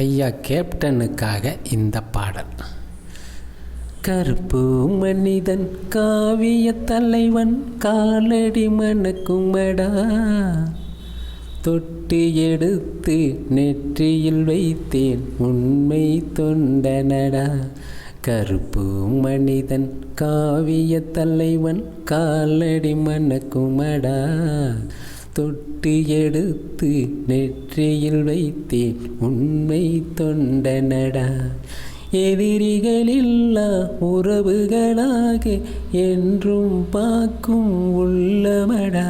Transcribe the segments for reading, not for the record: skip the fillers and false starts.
ஐயா கேப்டனுக்காக இந்த பாடல். கருப்பு மனிதன் காவிய தலைவன் காலடி மணக்குமடா, தொட்டு எடுத்து நெற்றியில் வைத்தேன் உண்மை தொண்டனடா. கருப்பு மனிதன் காவிய தலைவன் காலடி மணக்குமடா, தொட்டு எடுத்து நெற்றியில் வைத்தேன் உண்மை தொண்டனடா. எதிரிகளில்லா உறவுகளாக என்றும் பார்க்கும் உள்ளமடா,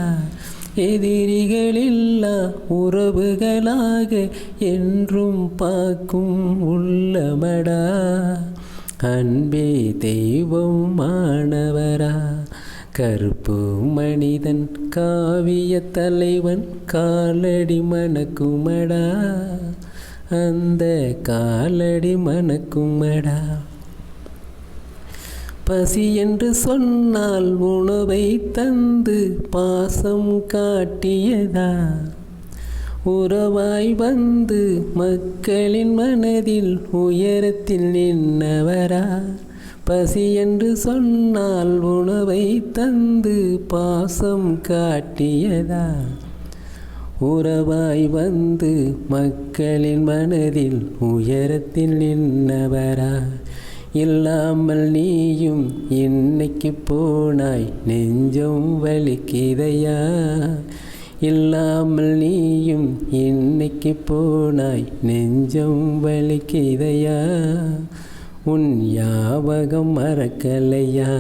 எதிரிகளில்லா உறவுகளாக என்றும் பார்க்கும் உள்ளமடா. அன்பே தெய்வம் மாணவரா, கருப்பு மனிதன் காவிய தலைவன் காலடி மணக்குமடா, அந்த காலடி மணக்குமடா. பசி என்று சொன்னால் உணவை தந்து பாசம் காட்டியதா, உறவாய் வந்து மக்களின் மனதில் உயரத்தில் நின்றவரா. பசி என்று சொன்னால் உணவை தந்து பாசம் காட்டியதா, உறவாய் வந்து மக்களின் மனதில் உயரத்தில் நின்றவரா. இல்லாமல் நீயும் இன்னைக்கு போனாய் நெஞ்சம் வலிக்குதையா, இல்லாமல் நீயும் இன்னைக்கு போனாய் நெஞ்சம் வலிக்குதையா. உன் ஞாபகம் மறக்கலையா,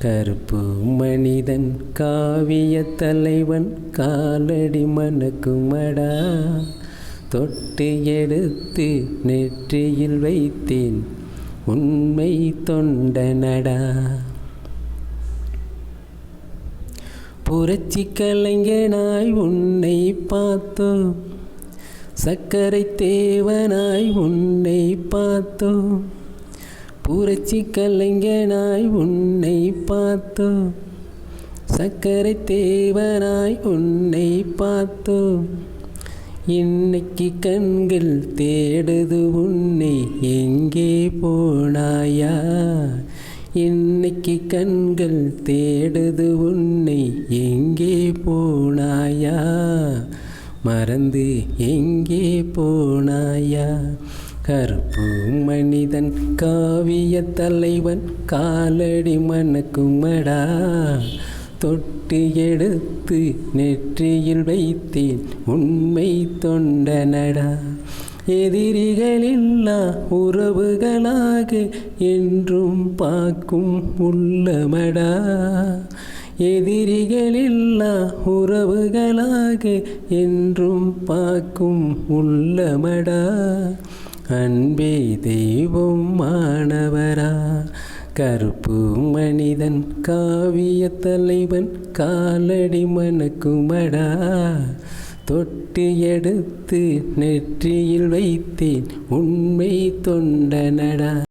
கருப்பு மனிதன் காவிய தலைவன் காலடி மணக்குமடா, தொட்டு எடுத்து நெற்றியில் வைத்தேன் உண்மை தொண்டனடா. புரட்சி கலைஞனாய் உன்னை பார்த்தோம், சர்க்கரை தேவனாய் உன்னை பார்த்தோம். புரட்சி கலைஞனாய் உன்னை பார்த்தோம், சர்க்கரை தேவனாய் உன்னை பார்த்தோம். இன்னைக்கு கண்கள் தேடுது உன்னை எங்கே போனாயா, இன்னைக்கு கண்கள் தேடுது உன்னை எங்கே போனாயா. மறந்து எங்கே போனாயா. கருப்பு மனிதன் காவிய தலைவன் காலடி மணக்குமடா, தொட்டு எடுத்து நெற்றியில் வைத்தேன் உண்மை தொண்டனடா. எதிரிகளில்லா உறவுகளாக என்றும் பார்க்கும் உள்ளமடா, எதிரிகளில்லா உறவுகளாக என்றும் பார்க்கும் உள்ளமடா. அன்பே தெய்வம் மாணவரா, கருப்பு மனிதன் காவிய தலைவன் காலடி மணக்குமடா, தொட்டு எடுத்து நெற்றியில் வைத்தேன் உண்மை தொண்டனடா.